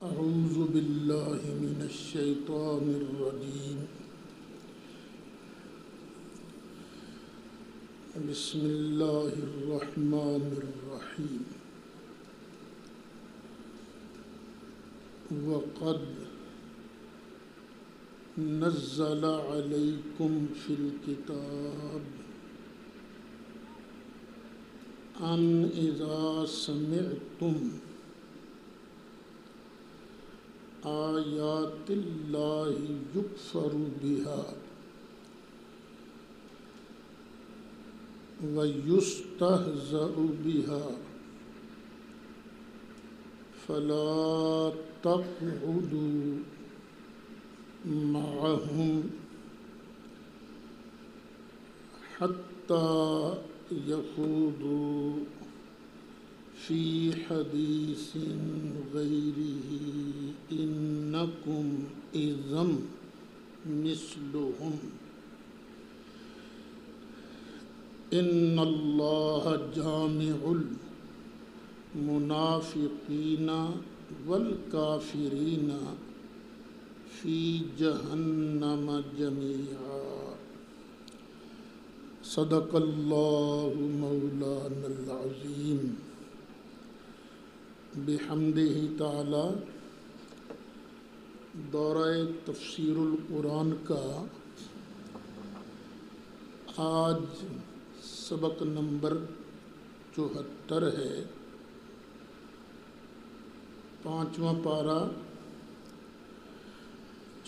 اعوذ باللہ من الشیطان الرجیم بسم اللہ الرحمن الرحیم وقد نزل علیکم فی الکتاب ان اذا سمعتم آیات اللہ یکفر بها ویستہزأ بها فلا تقعدوا معهم حتى يخوضوا فی حدیث غیرہ انکم اذا مثلہم ان اللہ جامع المنافقین والکافرین فی جہنم جمیعا صدق اللہ مولانا العظیم بحمدہ تعالی دورہ تفسیر القرآن کا آج سبق نمبر 74 ہے، 5واں پارہ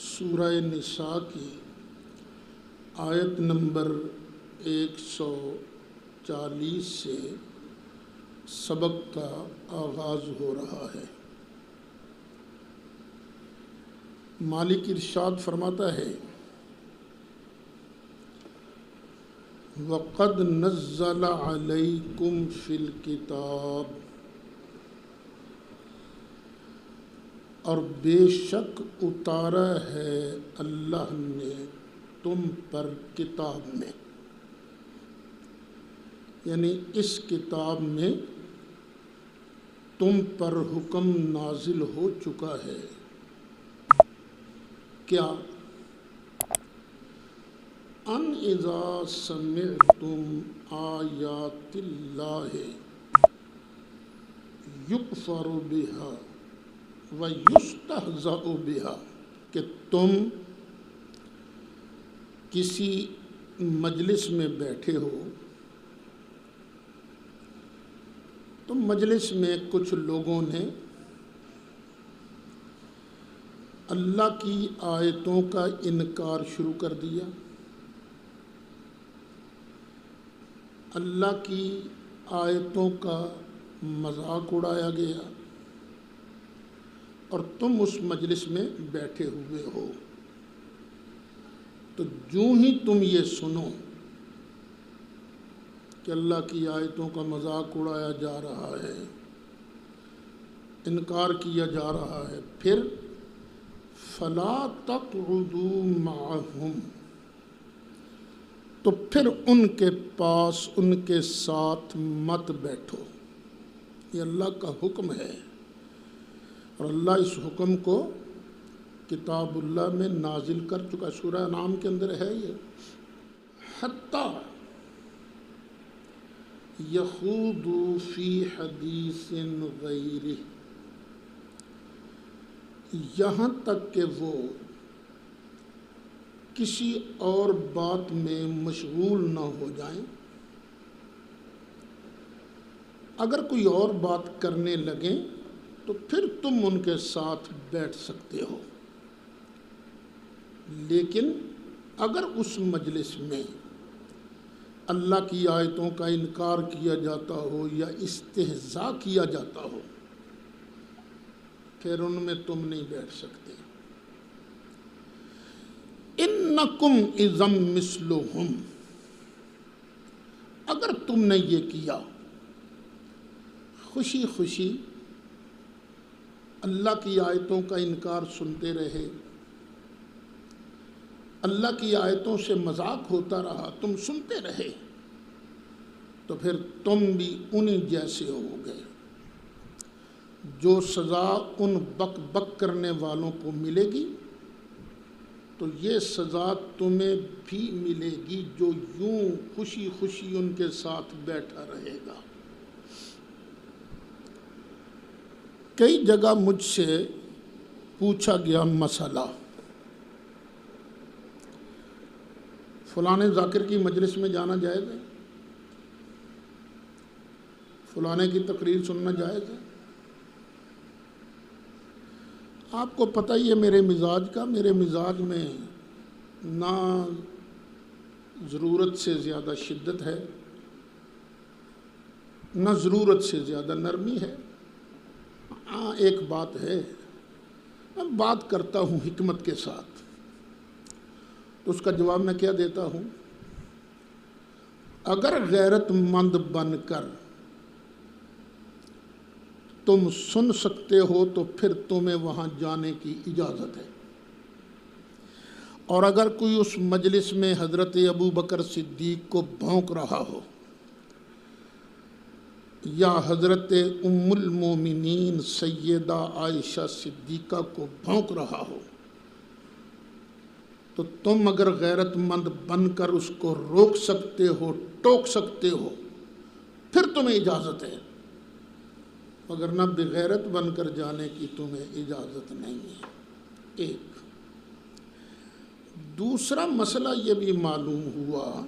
سورہ نساء کی آیت نمبر 140 سے سبق کا آغاز ہو رہا ہے۔ مالک ارشاد فرماتا ہے وَقَدْ نَزَّلَ عَلَيْكُمْ فِي الْكِتَابِ، اور بے شک اتارا ہے اللہ نے تم پر کتاب میں، یعنی اس کتاب میں تم پر حکم نازل ہو چکا ہے۔ کیا؟ ان اذا سمعتم آیات اللہ یکفر بها ویستہزأ بها، کہ تم کسی مجلس میں بیٹھے ہو تو مجلس میں کچھ لوگوں نے اللہ کی آیتوں کا انکار شروع کر دیا، اللہ کی آیتوں کا مذاق اڑایا گیا، اور تم اس مجلس میں بیٹھے ہوئے ہو، تو جو ہی تم یہ سنو کہ اللہ کی آیتوں کا مذاق اڑایا جا رہا ہے، انکار کیا جا رہا ہے، پھر فلا تقعدوا معهم، تو پھر ان کے پاس، ان کے ساتھ مت بیٹھو۔ یہ اللہ کا حکم ہے، اور اللہ اس حکم کو کتاب اللہ میں نازل کر چکا، سورہ انعام کے اندر ہے یہ، حتی یخوضوا فی حدیث غیرہ، یہاں تک کہ وہ کسی اور بات میں مشغول نہ ہو جائیں۔ اگر کوئی اور بات کرنے لگیں تو پھر تم ان کے ساتھ بیٹھ سکتے ہو، لیکن اگر اس مجلس میں اللہ کی آیتوں کا انکار کیا جاتا ہو یا استہزاء کیا جاتا ہو، پھر ان میں تم نہیں بیٹھ سکتے۔ انکم اذا مثلہم، اگر تم نے یہ کیا، خوشی خوشی اللہ کی آیتوں کا انکار سنتے رہے، اللہ کی آیتوں سے مذاق ہوتا رہا، تم سنتے رہے، تو پھر تم بھی انہی جیسے ہو گئے۔ جو سزا ان بک بک کرنے والوں کو ملے گی تو یہ سزا تمہیں بھی ملے گی جو یوں خوشی خوشی ان کے ساتھ بیٹھا رہے گا۔ کئی جگہ مجھ سے پوچھا گیا مسئلہ، فلاں ذاکر کی مجلس میں جانا جائز ہے، فلاں کی تقریر سننا جائز ہے؟ آپ کو پتہ ہی ہے میرے مزاج کا، میرے مزاج میں نہ ضرورت سے زیادہ شدت ہے، نہ ضرورت سے زیادہ نرمی ہے۔ ہاں ایک بات ہے، میں بات کرتا ہوں حکمت کے ساتھ، تو اس کا جواب میں کیا دیتا ہوں؟ اگر غیرت مند بن کر تم سن سکتے ہو تو پھر تمہیں وہاں جانے کی اجازت ہے، اور اگر کوئی اس مجلس میں حضرت ابو بکر صدیق کو بھونک رہا ہو یا حضرت ام المومنین سیدہ عائشہ صدیقہ کو بھونک رہا ہو تو تم اگر غیرت مند بن کر اس کو روک سکتے ہو، ٹوک سکتے ہو، پھر تمہیں اجازت ہے، وگرنہ بغیرت بن کر جانے کی تمہیں اجازت نہیں ہے۔ ایک دوسرا مسئلہ یہ بھی معلوم ہوا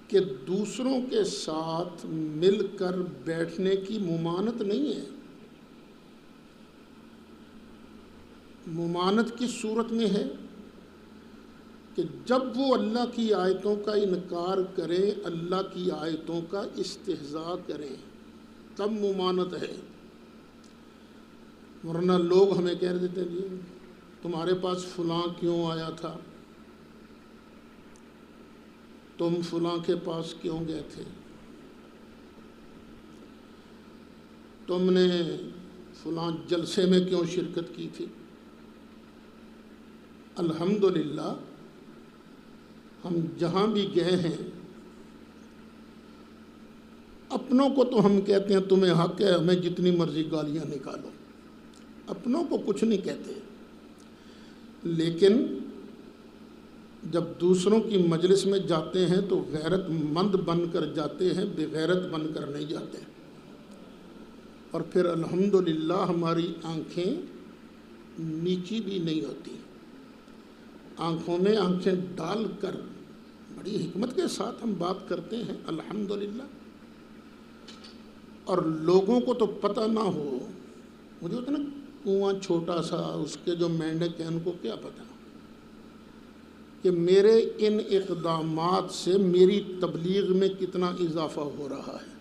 کہ دوسروں کے ساتھ مل کر بیٹھنے کی ممانعت نہیں ہے۔ ممانعت کس صورت میں ہے؟ کہ جب وہ اللہ کی آیتوں کا انکار کریں، اللہ کی آیتوں کا استہزاء کریں، تب ممانعت ہے۔ ورنہ لوگ ہمیں کہہ دیتے ہیں جی تمہارے پاس فلاں کیوں آیا تھا، تم فلاں کے پاس کیوں گئے تھے، تم نے فلاں جلسے میں کیوں شرکت کی تھی۔ الحمدللہ ہم جہاں بھی گئے ہیں اپنوں کو تو ہم کہتے ہیں تمہیں حق ہے، ہمیں جتنی مرضی گالیاں نکالو، اپنوں کو کچھ نہیں کہتے، لیکن جب دوسروں کی مجلس میں جاتے ہیں تو غیرت مند بن کر جاتے ہیں، بغیرت بن کر نہیں جاتے۔ اور پھر الحمدللہ ہماری آنکھیں نیچی بھی نہیں ہوتی، آنکھوں میں آنکھیں ڈال کر بڑی حکمت کے ساتھ ہم بات کرتے ہیں الحمدللہ۔ اور لوگوں کو تو پتہ نہ ہو، مجھے ہوتا نا کنواں چھوٹا سا، اس کے جو مینڈک ہیں ان کو کیا پتہ کہ میرے ان اقدامات سے میری تبلیغ میں کتنا اضافہ ہو رہا ہے۔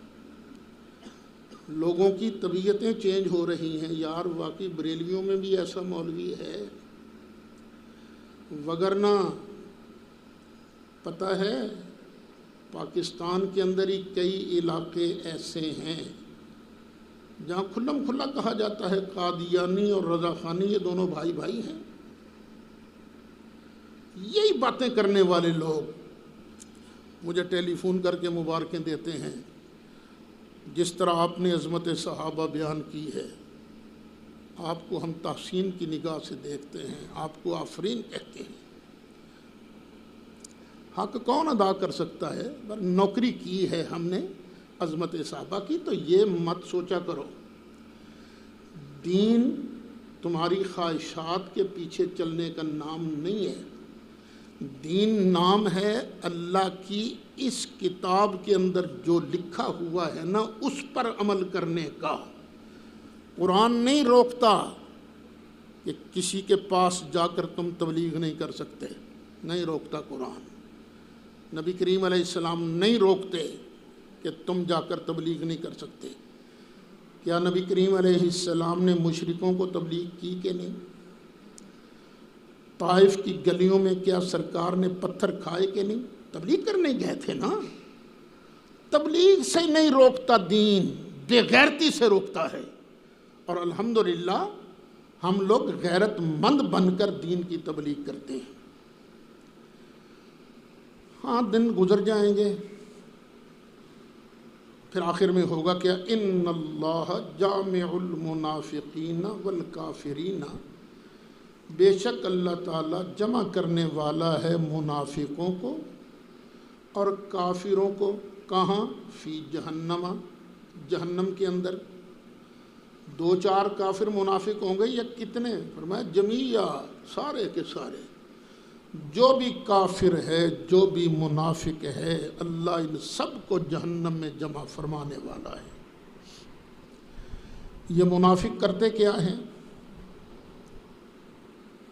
لوگوں کی طبیعتیں چینج ہو رہی ہیں، یار واقعی بریلویوں میں بھی ایسا مولوی ہے، وگرنہ پتہ ہے پاکستان کے اندر ہی کئی علاقے ایسے ہیں جہاں کھلم کھلا کہا جاتا ہے قادیانی اور رضا خانی یہ دونوں بھائی بھائی ہیں۔ یہی باتیں کرنے والے لوگ مجھے ٹیلی فون کر کے مبارکیں دیتے ہیں، جس طرح آپ نے عظمت صحابہ بیان کی ہے، آپ کو ہم تحسین کی نگاہ سے دیکھتے ہیں، آپ کو آفرین کہتے ہیں۔ حق کون ادا کر سکتا ہے؟ نوکری کی ہے ہم نے عظمت صحابہ کی، تو یہ مت سوچا کرو دین تمہاری خواہشات کے پیچھے چلنے کا نام نہیں ہے۔ دین نام ہے اللہ کی اس کتاب کے اندر جو لکھا ہوا ہے نا اس پر عمل کرنے کا۔ قرآن نہیں روکتا کہ کسی کے پاس جا کر تم تبلیغ نہیں کر سکتے، نہیں روکتا قرآن۔ نبی کریم علیہ السلام نہیں روکتے کہ تم جا کر تبلیغ نہیں کر سکتے۔ کیا نبی کریم علیہ السلام نے مشرکوں کو تبلیغ کی کہ نہیں؟ طائف کی گلیوں میں کیا سرکار نے پتھر کھائے کہ نہیں؟ تبلیغ کرنے گئے تھے نا۔ تبلیغ سے نہیں روکتا دین، بے غیرتی سے روکتا ہے۔ اور الحمدللہ ہم لوگ غیرت مند بن کر دین کی تبلیغ کرتے ہیں۔ ہاں دن گزر جائیں گے، پھر آخر میں ہوگا کیا، ان اللہ جامع المنافقین والکافرین، بے شک اللہ تعالیٰ جمع کرنے والا ہے منافقوں کو اور کافروں کو، کہاں؟ فی جہنم، جہنم کے اندر۔ دو چار کافر منافق ہوں گے یا کتنے؟ فرمایا جمیعہ، سارے کے سارے، جو بھی کافر ہے، جو بھی منافق ہے، اللہ ان سب کو جہنم میں جمع فرمانے والا ہے۔ یہ منافق کرتے کیا ہیں؟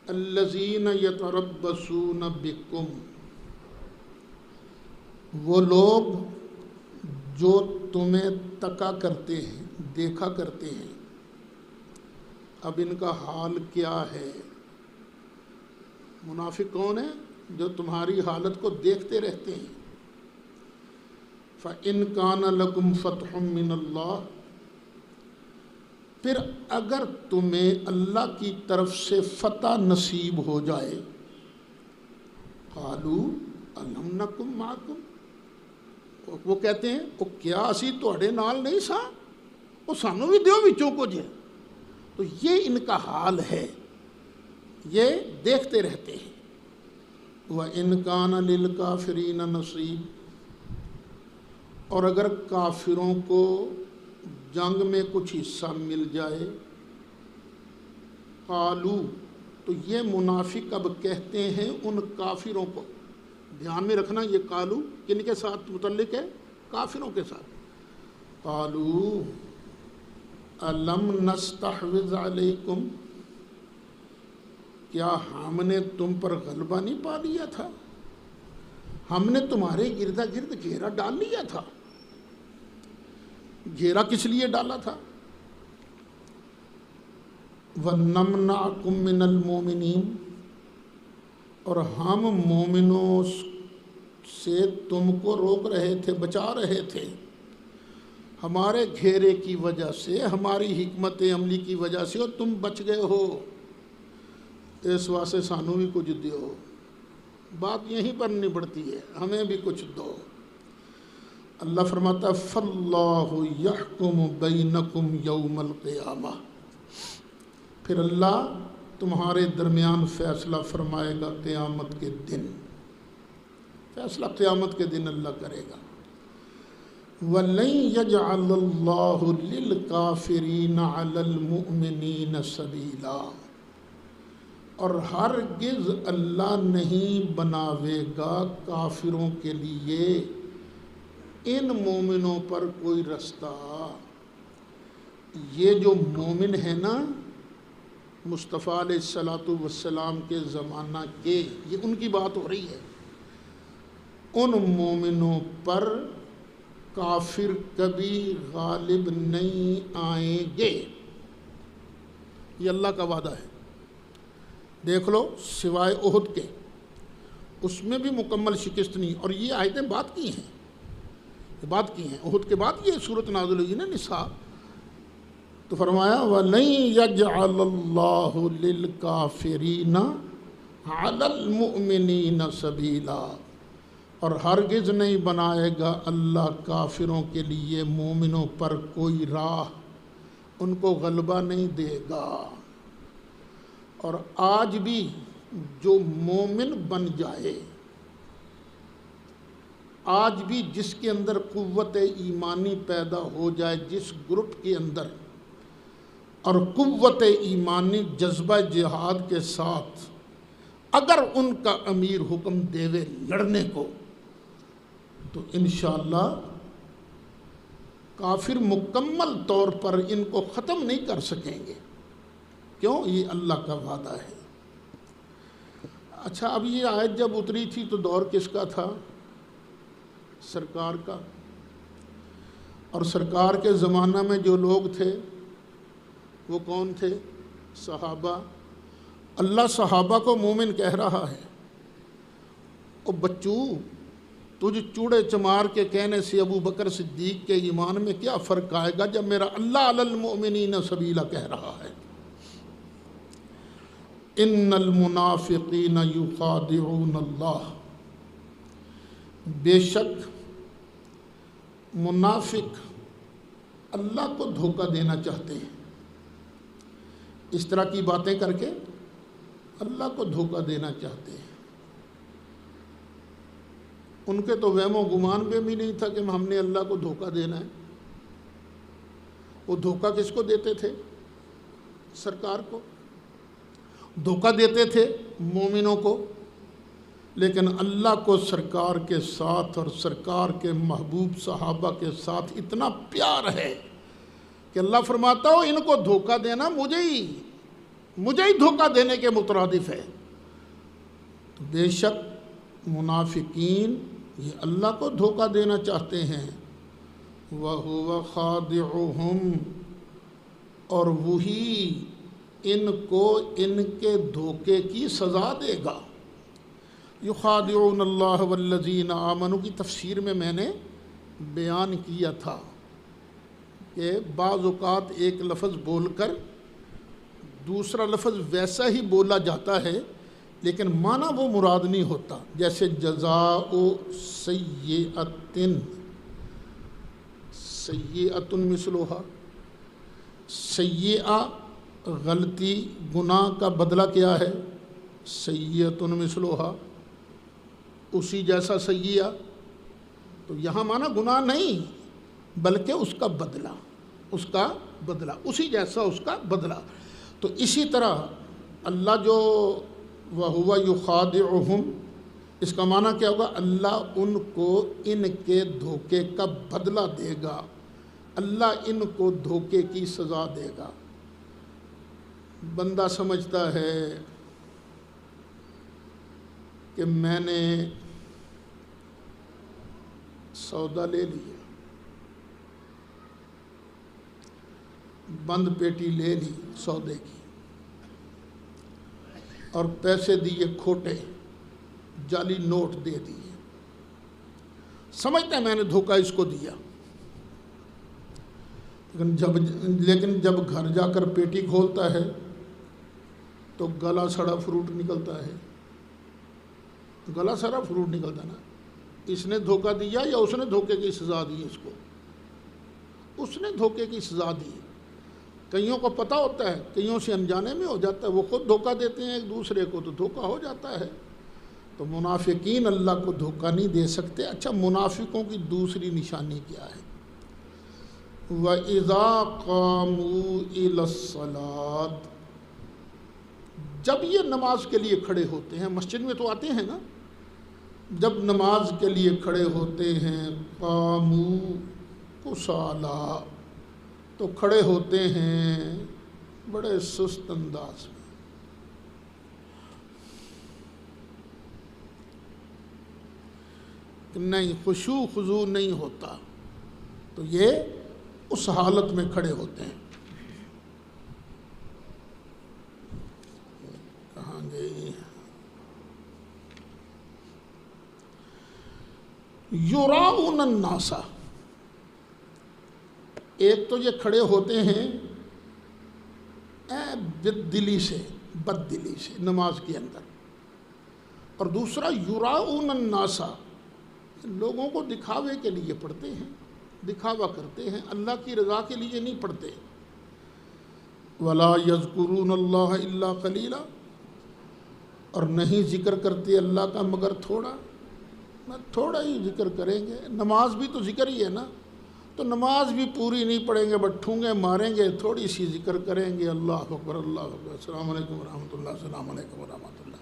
الذین یتربصون بکم، وہ لوگ جو تمہیں تکا کرتے ہیں، دیکھا کرتے ہیں۔ اب ان کا حال کیا ہے؟ منافق کون ہے؟ جو تمہاری حالت کو دیکھتے رہتے ہیں۔ فَإِن كَانَ لَكُمْ فَتْحٌ مِّنَ اللَّهِ، پھر اگر تمہیں اللہ کی طرف سے فتح نصیب ہو جائے، قَالُوا أَلَمْ نَكُن مَّعَكُمْ، وہ کہتے ہیں وہ کیا اسی تواڈے نال نہیں سا، وہ سانوں بھی دیو وچوں کچھ۔ تو یہ ان کا حال ہے، یہ دیکھتے رہتے ہیں۔ وَإِن كَانَ لِلْكَافِرِينَ نَصِيبٌ، اور اگر کافروں کو جنگ میں کچھ حصہ مل جائے، قالو، تو یہ منافق اب کہتے ہیں ان کافروں کو، دھیان میں رکھنا یہ قالو کن کے ساتھ متعلق ہے؟ کافروں کے ساتھ۔ قالو الم نستحوذ علیکم، کیا ہم نے تم پر غلبہ نہیں پا لیا تھا؟ ہم نے تمہارے گرد گرد گھیرا ڈال لیا تھا۔ گھیرا کس لیے ڈالا تھا؟ وَنَمْنَعْكُمْ مِنَ الْمُؤْمِنِينَ، اور ہم مومنوں سے تم کو روک رہے تھے، بچا رہے تھے۔ ہمارے گھیرے کی وجہ سے، ہماری حکمت عملی کی وجہ سے اور تم بچ گئے ہو، اس واسطے سانو بھی کچھ دیو۔ بات یہیں پر نبڑتی ہے، ہمیں بھی کچھ دو۔ اللہ فرماتا ہے فَاللَّهُ يَحْكُمُ بَيْنَكُمْ يَوْمَ الْقِيَامَةِ، پھر اللہ تمہارے درمیان فیصلہ فرمائے گا قیامت کے دن۔ فیصلہ قیامت کے دن اللہ کرے گا۔ وَلَن يَجْعَلَ اللَّهُ لِلْكَافِرِينَ عَلَى الْمُؤْمِنِينَ سَبِيلًا، اور ہرگز اللہ نہیں بناوے گا کافروں کے لیے ان مومنوں پر کوئی رستہ۔ یہ جو مومن ہے نا مصطفیٰ علیہ الصلاۃ والسلام کے زمانہ کے، یہ ان کی بات ہو رہی ہے۔ ان مومنوں پر کافر کبھی غالب نہیں آئیں گے، یہ اللہ کا وعدہ ہے۔ دیکھ لو سوائے احد کے، اس میں بھی مکمل شکست نہیں، اور یہ آیتیں بات کی ہیں، بات کی ہیں احد کے بعد یہ صورت نازل ہوئی نا نساء، تو فرمایا وَلَن يَجْعَلَ اللَّهُ لِلْكَافِرِينَ عَلَى الْمُؤْمِنِينَ سَبِيلًا، اور ہرگز نہیں بنائے گا اللہ کافروں کے لیے مومنوں پر کوئی راہ، ان کو غلبہ نہیں دے گا۔ اور آج بھی جو مومن بن جائے، آج بھی جس کے اندر قوت ایمانی پیدا ہو جائے، جس گروپ کے اندر، اور قوت ایمانی جذبہ جہاد کے ساتھ، اگر ان کا امیر حکم دیوے لڑنے کو، تو انشاءاللہ کافر مکمل طور پر ان کو ختم نہیں کر سکیں گے۔ کیوں؟ یہ اللہ کا وعدہ ہے۔ اچھا، اب یہ آیت جب اتری تھی تو دور کس کا تھا؟ سرکار کا۔ اور سرکار کے زمانہ میں جو لوگ تھے وہ کون تھے؟ صحابہ۔ اللہ صحابہ کو مومن کہہ رہا ہے، او بچو، تجھ چوڑے چمار کے کہنے سے ابو بکر صدیق کے ایمان میں کیا فرق آئے گا جب میرا اللہ علی المؤمنین سبیلا کہہ رہا ہے۔ ان المنافقین یخادعون اللہ، بے شک منافق اللہ کو دھوکہ دینا چاہتے ہیں، اس طرح کی باتیں کر کے اللہ کو دھوکہ دینا چاہتے ہیں۔ ان کے تو وہم و گمان میں بھی نہیں تھا کہ ہم نے اللہ کو دھوکہ دینا ہے۔ وہ دھوکہ کس کو دیتے تھے؟ سرکار کو دھوکہ دیتے تھے، مومنوں کو، لیکن اللہ کو سرکار کے ساتھ اور سرکار کے محبوب صحابہ کے ساتھ اتنا پیار ہے کہ اللہ فرماتا ہو ان کو دھوکہ دینا مجھے ہی دھوکہ دینے کے مترادف ہے۔ تو بے شک منافقین یہ اللہ کو دھوکہ دینا چاہتے ہیں، وَهُوَ خَادِعُهُمْ، اور وہی ان کو ان کے دھوکے کی سزا دے گا۔ يُخَادِعُونَ اللَّهَ وَالَّذِينَ آمَنُوا کی تفسیر میں نے بیان کیا تھا کہ بعض اوقات ایک لفظ بول کر دوسرا لفظ ویسا ہی بولا جاتا ہے لیکن معنی وہ مراد نہیں ہوتا، جیسے جزاء سیئۃ، سیئۃ مثلھا، سیئہ غلطی گناہ کا بدلہ کیا ہے؟ سیئۃ مثلھا، اسی جیسا سیئہ، تو یہاں معنی گناہ نہیں بلکہ اس کا بدلہ، اسی جیسا اس کا بدلہ۔ تو اسی طرح اللہ جو وَهُوَ يُخَادِعُهُمْ، اس کا معنی کیا ہوگا؟ اللہ ان کو ان کے دھوکے کا بدلہ دے گا، اللہ ان کو دھوکے کی سزا دے گا۔ بندہ سمجھتا ہے کہ میں نے سودا لے لیا، بند پیٹی لے لی سودے کی، اور پیسے دیے کھوٹے، جعلی نوٹ دے دیے، سمجھتا ہے میں نے دھوکہ اس کو دیا، لیکن جب گھر جا کر پیٹی کھولتا ہے تو گلا سڑا فروٹ نکلتا ہے، گلا سڑا فروٹ نکلتا نا۔ اس نے دھوکہ دیا یا اس نے دھوکے کی سزا دی؟ اس کو اس نے دھوکے کی سزا دی۔ کئیوں کو پتہ ہوتا ہے، کئیوں سے انجانے میں ہو جاتا ہے، وہ خود دھوکہ دیتے ہیں ایک دوسرے کو تو دھوکہ ہو جاتا ہے۔ تو منافقین اللہ کو دھوکہ نہیں دے سکتے۔ اچھا، منافقوں کی دوسری نشانی کیا ہے؟ وَإِذَا قَامُوا إِلَى الصَّلَاةِ، جب یہ نماز کے لیے کھڑے ہوتے ہیں، مسجد میں تو آتے ہیں نا، جب نماز کے لیے کھڑے ہوتے ہیں، قاموا کسالا، تو کھڑے ہوتے ہیں بڑے سست انداز میں۔ نہیں، خشوع خضوع نہیں ہوتا، تو یہ اس حالت میں کھڑے ہوتے ہیں۔ کہاں گئی؟ یراؤن الناس، ایک تو یہ کھڑے ہوتے ہیں بد دلی سے نماز کے اندر، اور دوسرا یراؤن الناس، لوگوں کو دکھاوے کے لیے پڑھتے ہیں، دکھاوا کرتے ہیں، اللہ کی رضا کے لیے نہیں پڑھتے۔ ولا یذکرون اللہ الا قلیلا، اور نہیں ذکر کرتے اللہ کا مگر تھوڑا ہی ذکر کریں گے۔ نماز بھی تو ذکر ہی ہے نا، تو نماز بھی پوری نہیں پڑھیں گے، بٹ ٹھونگے ماریں گے، تھوڑی سی ذکر کریں گے، اللہ اکبر اللہ اکبر، السلام علیکم ورحمۃ اللہ، السلام علیکم ورحمۃ اللہ۔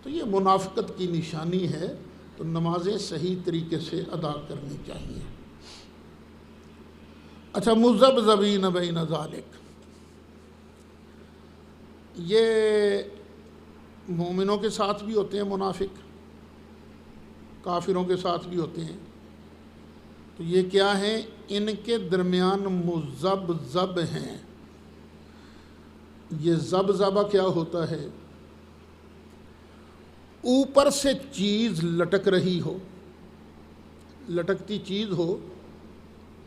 تو یہ منافقت کی نشانی ہے۔ تو نمازیں صحیح طریقے سے ادا کرنی چاہیے۔ اچھا، مذبذبین بین ذالک، یہ مومنوں کے ساتھ بھی ہوتے ہیں منافق، کافروں کے ساتھ بھی ہوتے ہیں۔ تو یہ کیا ہیں؟ ان کے درمیان مذبذب ہیں۔ یہ ذبذبہ کیا ہوتا ہے؟ اوپر سے چیز لٹک رہی ہو، لٹکتی چیز ہو،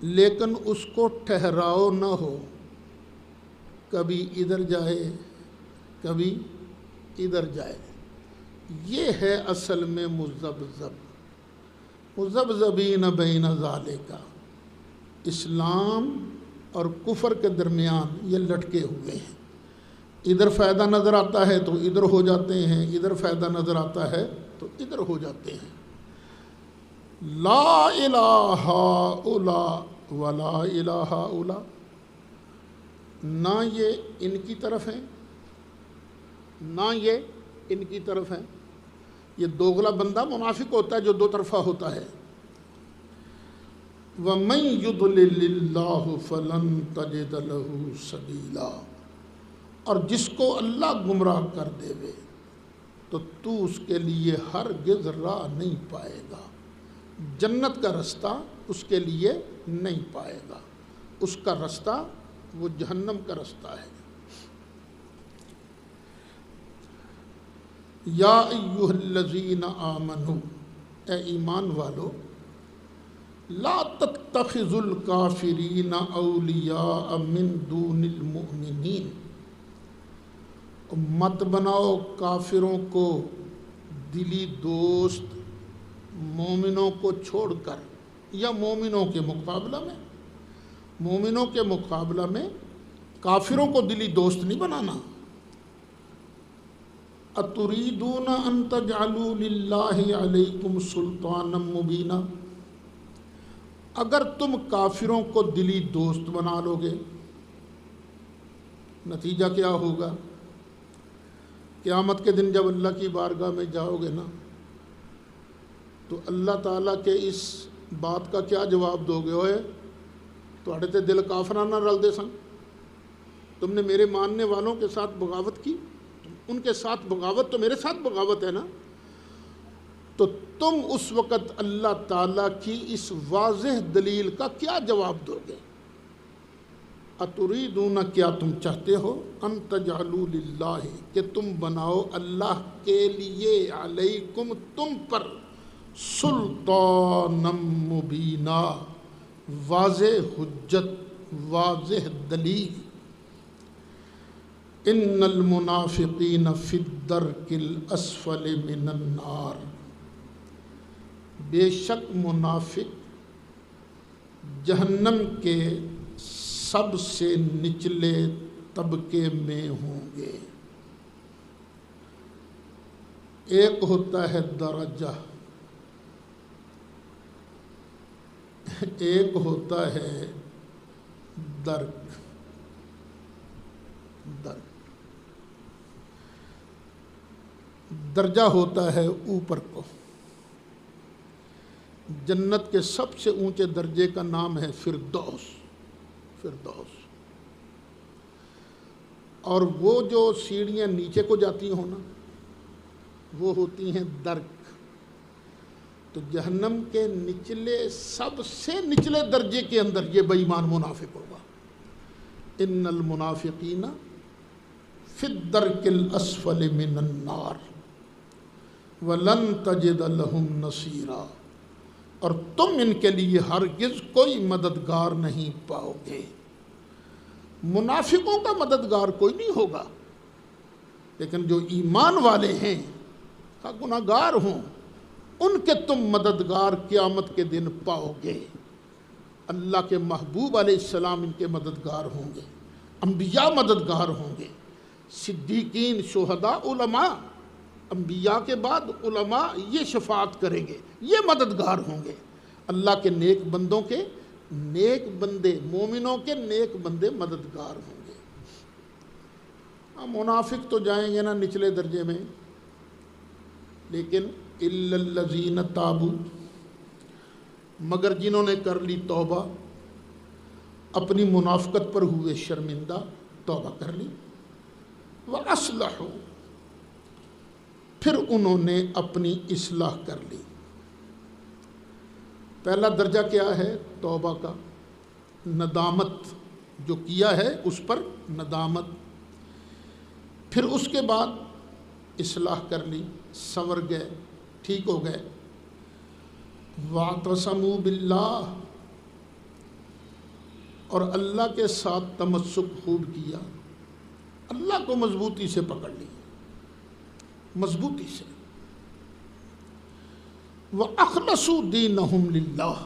لیکن اس کو ٹھہراؤ نہ ہو، کبھی ادھر جائے کبھی ادھر جائے، یہ ہے اصل میں مذبذب، مذبذبین بین ذالک۔ اسلام اور کفر کے درمیان یہ لٹکے ہوئے ہیں. ادھر فائدہ نظر آتا ہے تو ادھر ہو جاتے ہیں، ادھر فائدہ نظر آتا ہے تو ادھر ہو جاتے ہیں. لا الہ الا ولا الہ الا، نہ یہ ان کی طرف ہیں نہ یہ ان کی طرف ہیں. یہ دوغلا بندہ منافق ہوتا ہے جو دو طرفہ ہوتا ہے. وَمَن يُضْلِلِ اللَّهُ فَلَن تَجِدَ لَهُ سَبِيلًا، اور جس کو اللہ گمراہ کر دے وے تو تو اس کے لیے ہرگز راہ نہیں پائے گا. جنت کا رستہ اس کے لیے نہیں پائے گا، اس کا رستہ وہ جہنم کا رستہ ہے. یا ایھا الذین آمنوا، اے ایمان والو، لا تتخذوا الکافرین اولیاء من دون المؤمنین، مت بناؤ کافروں کو دلی دوست مومنوں کو چھوڑ کر، یا مومنوں کے مقابلہ میں کافروں کو دلی دوست نہیں بنانا. اتریدون ان تجعلوا للہ علیکم سلطانا مبینا، اگر تم کافروں کو دلی دوست بنا لو گے نتیجہ کیا ہوگا؟ قیامت کے دن جب اللہ کی بارگاہ میں جاؤ گے نا تو اللہ تعالیٰ کے اس بات کا کیا جواب دو گے؟ اوئے تواڈے تے دل کافراں نہ رل دے سن، تم نے میرے ماننے والوں کے ساتھ بغاوت کی، ان کے ساتھ بغاوت تو میرے ساتھ بغاوت ہے نا. تو تم اس وقت اللہ تعالیٰ کی اس واضح دلیل کا کیا جواب دو گے؟ اتریدون، کیا تم چاہتے ہو، ان تجعلوا للہ، کہ تم بناؤ اللہ کے لیے، علیکم تم پر، سلطانا مبینا، واضح حجت، واضح دلیل. ان المنافقین فی الدرک الاسفل من النار، بے شک منافق جہنم کے سب سے نچلے طبقے میں ہوں گے. ایک ہوتا ہے درجہ، ایک ہوتا ہے درک. درجہ ہوتا ہے اوپر کو. جنت کے سب سے اونچے درجے کا نام ہے فردوس. اور وہ جو سیڑھیاں نیچے کو جاتی ہوں نا وہ ہوتی ہیں درک. تو جہنم کے نچلے، سب سے نچلے درجے کے اندر یہ بے ایمان منافق ہوگا. ان المنافقین فی الدرک الاسفل من النار وَلَن تَجِدَ لَهُمْ نَصِيرًا، اور تم ان کے لیے ہرگز کوئی مددگار نہیں پاؤ گے. منافقوں کا مددگار کوئی نہیں ہوگا، لیکن جو ایمان والے ہیں کا گناہگار ہوں ان کے تم مددگار قیامت کے دن پاؤ گے. اللہ کے محبوب علیہ السلام ان کے مددگار ہوں گے، انبیاء مددگار ہوں گے، صدیقین، شہداء، علماء. انبیاء کے بعد علماء یہ شفاعت کریں گے، یہ مددگار ہوں گے. اللہ کے نیک بندوں کے نیک بندے، مومنوں کے نیک بندے مددگار ہوں گے. منافق تو جائیں گے نا نچلے درجے میں، لیکن الا الذین تابوا، مگر جنہوں نے کر لی توبہ، اپنی منافقت پر ہوئے شرمندہ، توبہ کر لی، وَأَصْلَحُوا، پھر انہوں نے اپنی اصلاح کر لی. پہلا درجہ کیا ہے؟ توبہ کا، ندامت، جو کیا ہے اس پر ندامت. پھر اس کے بعد اصلاح کر لی، سنور گئے، ٹھیک ہو گئے. وَاعْتَصَمُوا بِاللَّهِ، اور اللہ کے ساتھ تمسک خوب کیا، اللہ کو مضبوطی سے پکڑ لی، مضبوطی سے. وَأَخْلَصُوا دِينَهُمْ لِلَّهِ،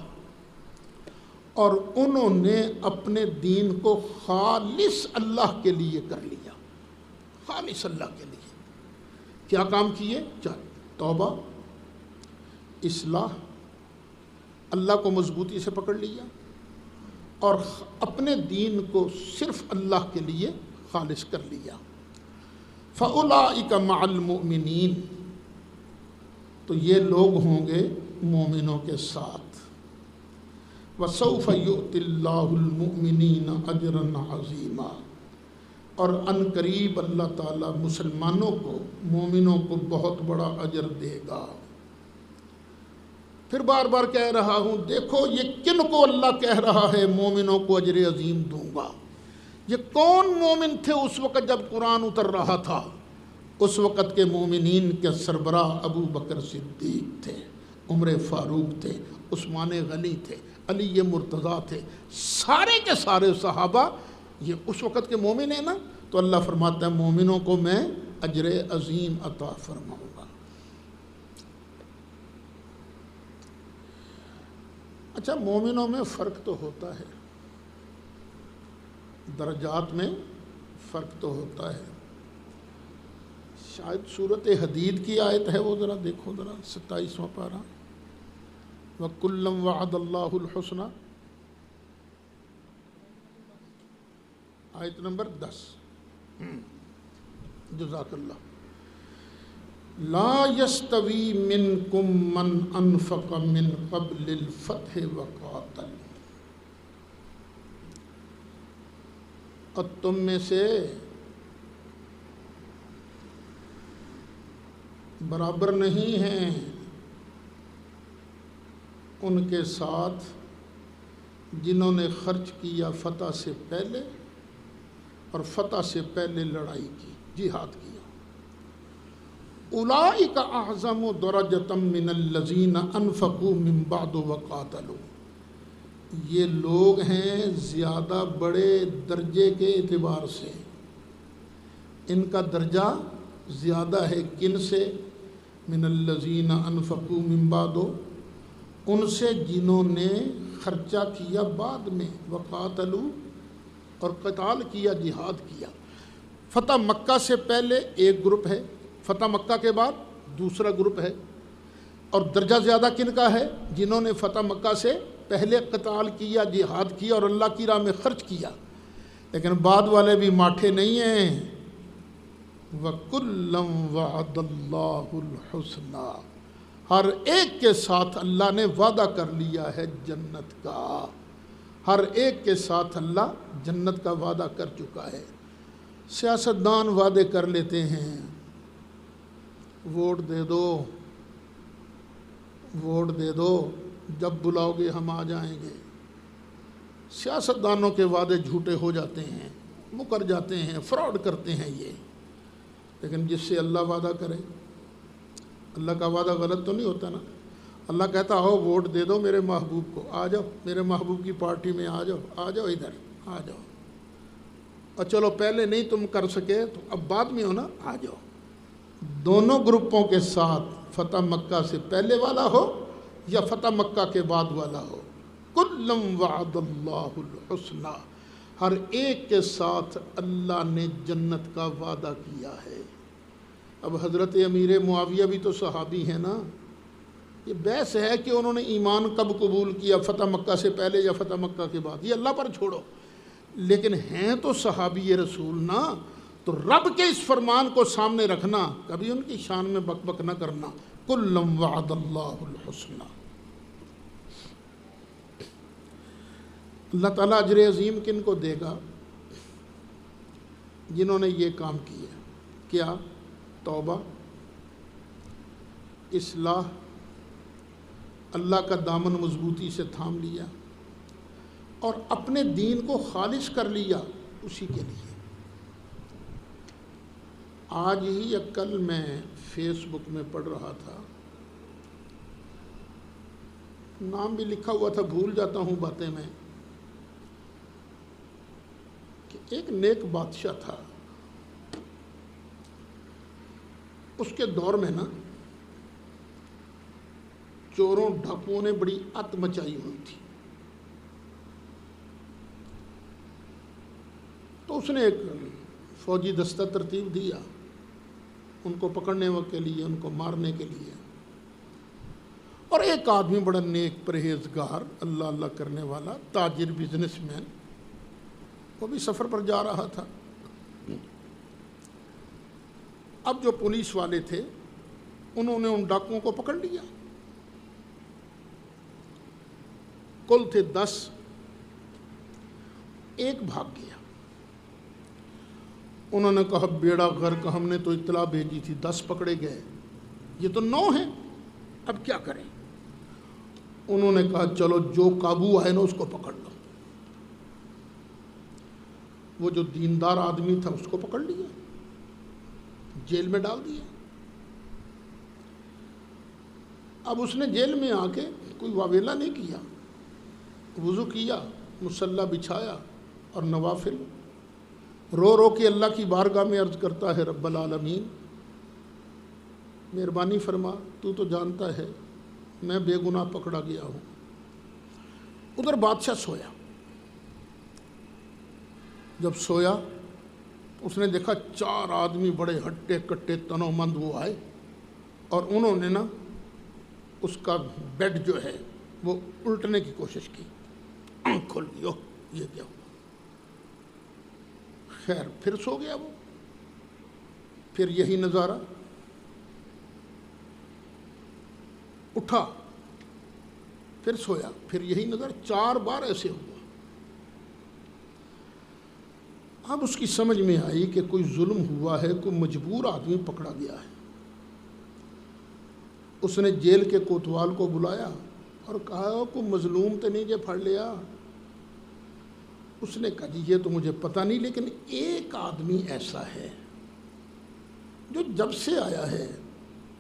اور انہوں نے اپنے دین کو خالص اللہ کے لیے کر لیا، خالص اللہ کے لیے۔ کیا کام کیے؟ توبہ، اصلاح، اللہ کو مضبوطی سے پکڑ لیا اور اپنے دین کو صرف اللہ کے لیے خالص کر لیا۔ فَأُولَٰئِكَ مَعَ الْمُؤْمِنِينَ، تو یہ لوگ ہوں گے مومنوں کے ساتھ۔ وَسَوْفَ يُؤْتِ اللَّهُ الْمُؤْمِنِينَ أَجْرًا عَظِيمًا، اور ان قریب اللہ تعالیٰ مسلمانوں کو، مومنوں کو بہت بڑا اجر دے گا۔ پھر بار بار کہہ رہا ہوں، دیکھو یہ کن کو اللہ کہہ رہا ہے مومنوں کو اجر عظیم دوں گا۔ یہ کون مومن تھے اس وقت جب قرآن اتر رہا تھا؟ اس وقت کے مومنین کے سربراہ ابو بکر صدیق تھے، عمر فاروق تھے، عثمان غنی تھے، علی مرتضیٰ تھے، سارے کے سارے صحابہ یہ اس وقت کے مومن ہیں نا۔ تو اللہ فرماتا ہے مومنوں کو میں اجر عظیم عطا فرماؤں گا۔ اچھا، مومنوں میں فرق تو ہوتا ہے، درجات میں فرق تو ہوتا ہے۔ شاید سورۃ حدید کی آیت ہے، وہ ذرا دیکھو، ذرا 27واں پارہ، وَكُلًّا وَعَدَ اللَّهُ الْحُسْنَى، آیت نمبر 10۔ جزاک اللہ۔ لا يستوي منكم من انفق من قبل الفتح وقاتل، اور تم میں سے برابر نہیں ہیں ان کے ساتھ جنہوں نے خرچ کیا فتح سے پہلے اور فتح سے پہلے لڑائی کی، جہاد کیا۔ اولئک اعظم درجۃ من الذین انفقوا من بعد وقاتلوا، یہ لوگ ہیں زیادہ بڑے درجے کے اعتبار سے، ان کا درجہ زیادہ ہے۔ کن سے؟ من الذین انفقوا من بعد، ان سے جنہوں نے خرچہ کیا بعد میں، وقاتلوا، اور قتال کیا، جہاد کیا۔ فتح مکہ سے پہلے ایک گروپ ہے، فتح مکہ کے بعد دوسرا گروپ ہے، اور درجہ زیادہ کن کا ہے؟ جنہوں نے فتح مکہ سے پہلے قتال کیا، جہاد کیا اور اللہ کی راہ میں خرچ کیا۔ لیکن بعد والے بھی ماٹھے نہیں ہیں۔ وَكُلًّا وَعَدَ اللَّهُ الْحُسْنَى، ہر ایک کے ساتھ اللہ نے وعدہ کر لیا ہے جنت کا، ہر ایک کے ساتھ اللہ جنت کا وعدہ کر چکا ہے۔ سیاستدان وعدے کر لیتے ہیں، ووٹ دے دو، ووٹ دے دو، جب بلاؤ گے ہم آ جائیں گے۔ سیاستدانوں کے وعدے جھوٹے ہو جاتے ہیں، مکر جاتے ہیں، فراڈ کرتے ہیں یہ۔ لیکن جس سے اللہ وعدہ کرے، اللہ کا وعدہ غلط تو نہیں ہوتا نا۔ اللہ کہتا ہو ووٹ دے دو میرے محبوب کو، آ جاؤ میرے محبوب کی پارٹی میں، آ جاؤ ادھر آ جاؤ، اور چلو پہلے نہیں تم کر سکے تو اب بعد میں ہو نا، آ جاؤ۔ دونوں گروپوں کے ساتھ، فتح مکہ سے پہلے والا ہو یا فتح مکہ کے بعد والا ہو، کلًا وعد اللہ الحسنى، ہر ایک کے ساتھ اللہ نے جنت کا وعدہ کیا ہے۔ اب حضرت امیر معاویہ بھی تو صحابی ہیں نا۔ یہ بحث ہے کہ انہوں نے ایمان کب قبول کیا، فتح مکہ سے پہلے یا فتح مکہ کے بعد، یہ اللہ پر چھوڑو، لیکن ہیں تو صحابی رسول نا۔ تو رب کے اس فرمان کو سامنے رکھنا، کبھی ان کی شان میں بک بک نہ کرنا۔ کلًا وعد اللہ الحسنى، اللہ تعالیٰ اجر عظیم کن کو دے گا؟ جنہوں نے یہ کام کیا۔ کیا؟ توبہ، اصلاح، اللہ کا دامن مضبوطی سے تھام لیا اور اپنے دین کو خالص کر لیا اسی کے لیے۔ آج ہی یا کل میں فیس بک میں پڑھ رہا تھا، نام بھی لکھا ہوا تھا، بھول جاتا ہوں باتیں میں، کہ ایک نیک بادشاہ تھا، اس کے دور میں نا چوروں ڈاکوؤں نے بڑی ات مچائی ہوئی تھی۔ تو اس نے ایک فوجی دستہ ترتیب دیا ان کو پکڑنے کے لیے، ان کو مارنے کے لیے۔ اور ایک آدمی بڑا نیک پرہیزگار، اللہ اللہ کرنے والا، تاجر، بزنس مین، وہ بھی سفر پر جا رہا تھا۔ اب جو پولیس والے تھے انہوں نے ان ڈاکوؤں کو پکڑ لیا، کل تھے 10، ایک بھاگ گیا۔ انہوں نے کہا بیڑا غرق، ہم نے تو اطلاع بھیجی تھی، 10 پکڑے گئے، یہ تو 9 ہیں، اب کیا کریں؟ انہوں نے کہا چلو جو قابو آئے نا اس کو پکڑ لو۔ وہ جو دیندار آدمی تھا اس کو پکڑ لیا، جیل میں ڈال دیا۔ اب اس نے جیل میں آ کے کوئی واویلا نہیں کیا، وضو کیا، مصلی بچھایا اور نوافل رو رو کے اللہ کی بارگاہ میں عرض کرتا ہے رب العالمین مہربانی فرما، تو تو جانتا ہے میں بے گناہ پکڑا گیا ہوں۔ ادھر بادشاہ سویا، جب سویا اس نے دیکھا 4 آدمی بڑے ہٹے کٹے تنو مند وہ آئے اور انہوں نے نا اس کا بیڈ جو ہے وہ الٹنے کی کوشش کی، آنکھ کھول لی، یہ کیا ہوا؟ خیر پھر سو گیا وہ، پھر یہی نظارہ، اٹھا پھر سویا، پھر یہی نظر، 4 بار ایسے ہوا۔ اب اس کی سمجھ میں آئی کہ کوئی ظلم ہوا ہے، کوئی مجبور آدمی پکڑا گیا ہے۔ اس نے جیل کے کوتوال کو بلایا اور کہا کوئی مظلوم تو نہیں جے پھڑ لیا؟ اس نے کہا جی یہ تو مجھے پتہ نہیں، لیکن ایک آدمی ایسا ہے جو جب سے آیا ہے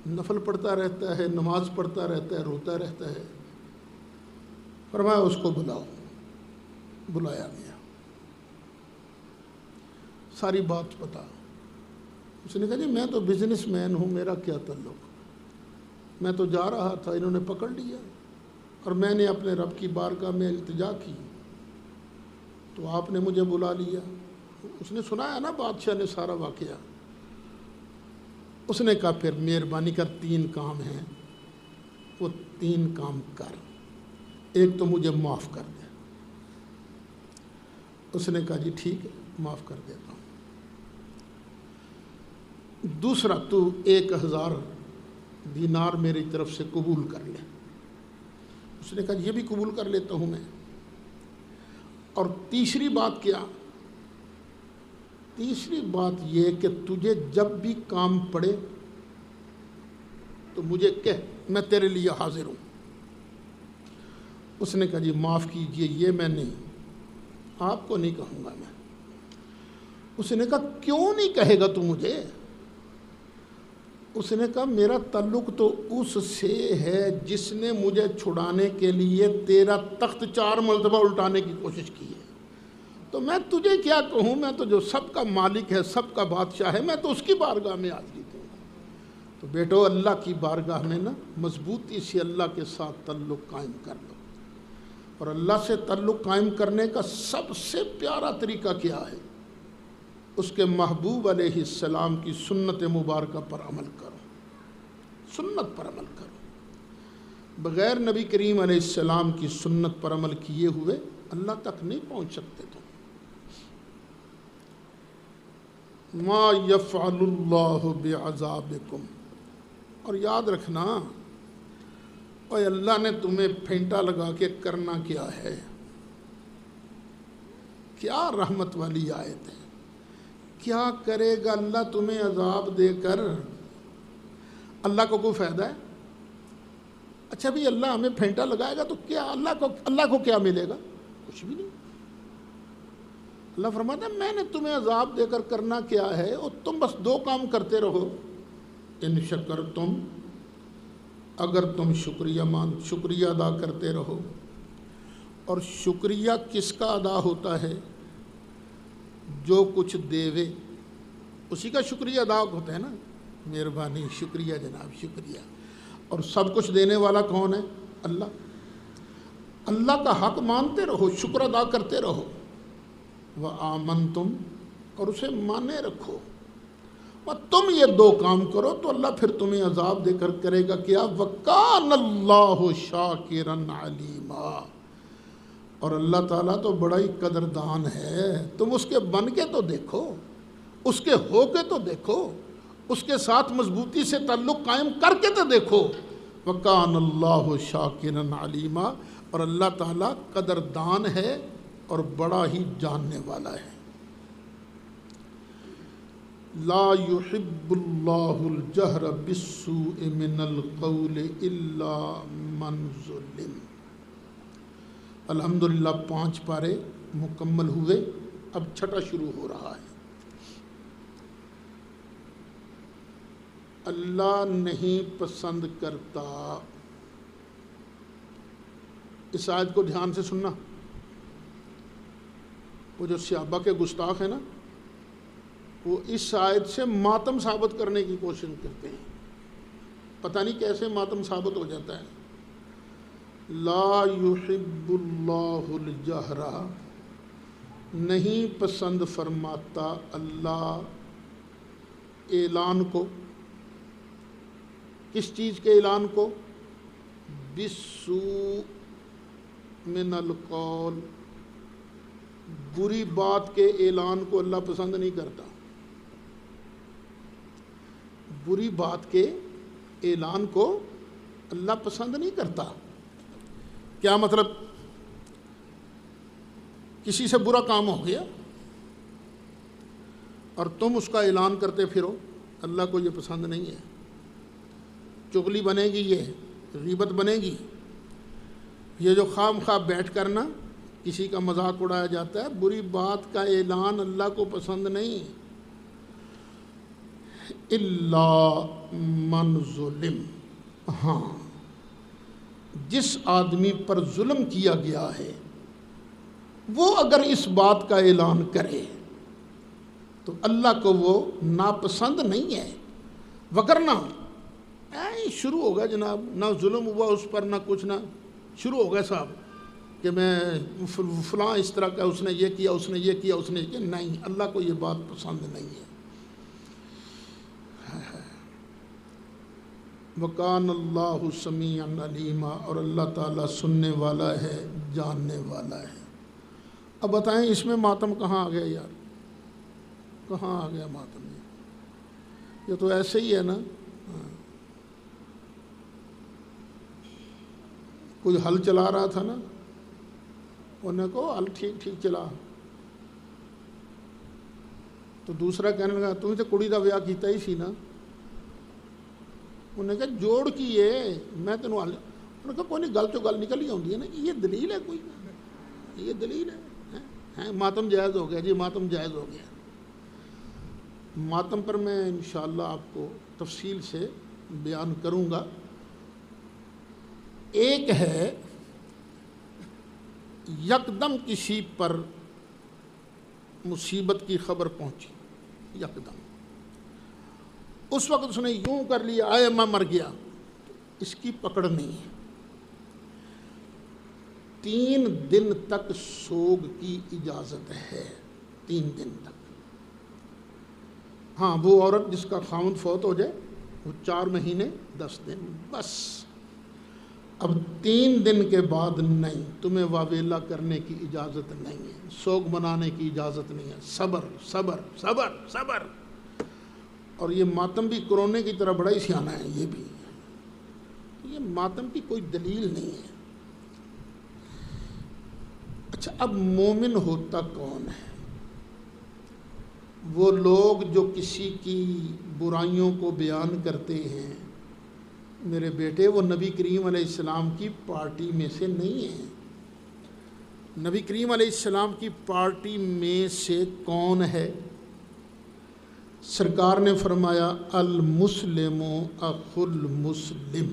نفل پڑھتا رہتا ہے، نماز پڑھتا رہتا ہے، روتا رہتا ہے۔ فرمایا اس کو بلاؤ۔ بلایا گیا، ساری بات پتا۔ اس نے کہا جی میں تو بزنس مین ہوں، میرا کیا تعلق، میں تو جا رہا تھا، انہوں نے پکڑ لیا اور میں نے اپنے رب کی بارگاہ میں التجا کی تو آپ نے مجھے بلا لیا۔ اس نے سنایا نا بادشاہ نے سارا واقعہ۔ اس نے کہا پھر مہربانی کر 3 کام ہیں، وہ 3 کام کر، ایک تو مجھے معاف کر دے۔ اس نے کہا جی ٹھیک ہے معاف کر دیتا ہوں۔ دوسرا تو 1000 دینار میری طرف سے قبول کر لے۔ اس نے کہا یہ بھی قبول کر لیتا ہوں میں۔ اور تیسری بات کیا؟ تیسری بات یہ کہ تجھے جب بھی کام پڑے تو مجھے کہہ، میں تیرے لیے حاضر ہوں۔ اس نے کہا جی معاف کیجئے یہ میں نہیں، آپ کو نہیں کہوں گا میں۔ اس نے کہا کیوں نہیں کہے گا تو مجھے؟ اس نے کہا میرا تعلق تو اس سے ہے جس نے مجھے چھڑانے کے لیے تیرا تخت 4 مرتبہ الٹانے کی کوشش کی ہے، تو میں تجھے کیا کہوں؟ میں تو جو سب کا مالک ہے، سب کا بادشاہ ہے، میں تو اس کی بارگاہ میں حاضری دوں گا۔ تو بیٹو اللہ کی بارگاہ میں نا مضبوطی سے اللہ کے ساتھ تعلق قائم کر لو۔ اور اللہ سے تعلق قائم کرنے کا سب سے پیارا طریقہ کیا ہے؟ اس کے محبوب علیہ السلام کی سنت مبارکہ پر عمل کرو، سنت پر عمل کرو۔ بغیر نبی کریم علیہ السلام کی سنت پر عمل کیے ہوئے اللہ تک نہیں پہنچ سکتے تم۔ ما یفعل اللہ بعذابکم، اور یاد رکھنا اوے اللہ نے تمہیں پھینٹا لگا کے کرنا کیا ہے؟ کیا رحمت والی آیت ہے! کیا کرے گا اللہ تمہیں عذاب دے کر؟ اللہ کو کوئی فائدہ ہے؟ اچھا بھی اللہ ہمیں پھینٹا لگائے گا تو کیا اللہ کو کیا ملے گا؟ کچھ بھی نہیں۔ اللہ فرماتا ہے میں نے تمہیں عذاب دے کر کرنا کیا ہے، اور تم بس 2 کام کرتے رہو، ان شکرتم، اگر تم شکریہ ادا کرتے رہو۔ اور شکریہ کس کا ادا ہوتا ہے؟ جو کچھ دیوے اسی کا شکریہ ادا ہوتا ہے نا، مہربانی، شکریہ جناب، شکریہ۔ اور سب کچھ دینے والا کون ہے؟ اللہ کا حق مانتے رہو، شکر ادا کرتے رہو۔ وَآمَنْتُمْ اور اسے مانے رکھو، اور تم یہ دو کام کرو تو اللہ پھر تمہیں عذاب دے کر کرے گا کیا؟ وَكَانَ اللَّهُ شَاكِرًا عَلِيمًا، اور اللہ تعالیٰ تو بڑا ہی قدردان ہے، تم اس کے بن کے تو دیکھو، اس کے ہو کے تو دیکھو، اس کے ساتھ مضبوطی سے تعلق قائم کر کے تو دیکھو۔ وَكَانَ اللَّهُ شَاكِرًا عَلِيمًا، اور اللہ تعالیٰ قدردان ہے اور بڑا ہی جاننے والا ہے۔ لا يحب اللہ الجہر بالسوء من القول الا من ظلم۔ الحمدللہ 5 پارے مکمل ہوئے، اب 6 شروع ہو رہا ہے۔ اللہ نہیں پسند کرتا، اس آیت کو دھیان سے سننا۔ وہ جو صحابہ کے گستاخ ہیں نا، وہ اس آیت سے ماتم ثابت کرنے کی کوشش کرتے ہیں، پتہ نہیں کیسے ماتم ثابت ہو جاتا ہے۔ لا يحب اللہ الجہر، نہیں پسند فرماتا اللہ اعلان کو، کس چیز کے اعلان کو؟ بالسوء من القول، بری بات کے اعلان کو اللہ پسند نہیں کرتا۔ بری بات کے اعلان کو اللہ پسند نہیں کرتا۔ کیا مطلب؟ کسی سے برا کام ہو گیا اور تم اس کا اعلان کرتے پھرو، اللہ کو یہ پسند نہیں ہے۔ چغلی بنے گی، یہ غیبت بنے گی، یہ جو خام خواہ بیٹھ کر نا کسی کا مذاق اڑایا جاتا ہے، بری بات کا اعلان اللہ کو پسند نہیں۔ الا من ظلم، ہاں جس آدمی پر ظلم کیا گیا ہے وہ اگر اس بات کا اعلان کرے تو اللہ کو وہ ناپسند نہیں ہے۔ وگرنہ شروع ہو گیا جناب، نہ ظلم ہوا اس پر نہ کچھ، نہ شروع ہو گیا صاحب کہ میں فلاں اس طرح کا، اس نے یہ کیا، اس نے یہ کیا، اس نے یہ، نہیں، اللہ کو یہ بات پسند نہیں ہے۔ وَكَانَ اللَّهُ سَمِيعًا عَلِيمًا، اور اللہ تعالیٰ سننے والا ہے، جاننے والا ہے۔ اب بتائیں اس میں ماتم کہاں آ گیا یار؟ کہاں آ گیا ماتم؟ یہ تو ایسے ہی ہے نا، کوئی ہل چلا رہا تھا نا، انہیں کہو ہل ٹھیک ٹھیک چلا، تو دوسرا کہنے لگا تمہیں تو کڑی دا ویاہ کیتا ہی سی نا، انہیں کہا جوڑ کیے میں تینوں ہل، انہوں نے کہا کوئی نہیں، گل تو گل نکل ہی آتی ہے نا، یہ دلیل ہے، کوئی یہ دلیل ہے، ماتم جائز ہو گیا جی، ماتم جائز ہو گیا۔ ماتم پر میں انشاءاللہ آپ کو تفصیل سے بیان کروں گا۔ ایک ہے یکدم کسی پر مصیبت کی خبر پہنچی، یکدم اس وقت اس نے یوں کر لیا آئے میں مر گیا، اس کی پکڑ نہیں ہے۔ 3 دن تک سوگ کی اجازت ہے، 3 دن تک۔ ہاں وہ عورت جس کا خاوند فوت ہو جائے وہ 4 مہینے 10 دن بس۔ اب 3 دن کے بعد نہیں، تمہیں واویلا کرنے کی اجازت نہیں ہے، سوگ منانے کی اجازت نہیں ہے۔ صبر صبر صبر صبر۔ اور یہ ماتم بھی کرونے کی طرح بڑا ہی سیانہ ہے، یہ بھی، یہ ماتم کی کوئی دلیل نہیں ہے۔ اچھا اب مومن ہوتا کون ہے؟ وہ لوگ جو کسی کی برائیوں کو بیان کرتے ہیں، میرے بیٹے وہ نبی کریم علیہ السلام کی پارٹی میں سے نہیں ہیں۔ نبی کریم علیہ السلام کی پارٹی میں سے کون ہے؟ سرکار نے فرمایا المسلم اخو المسلم،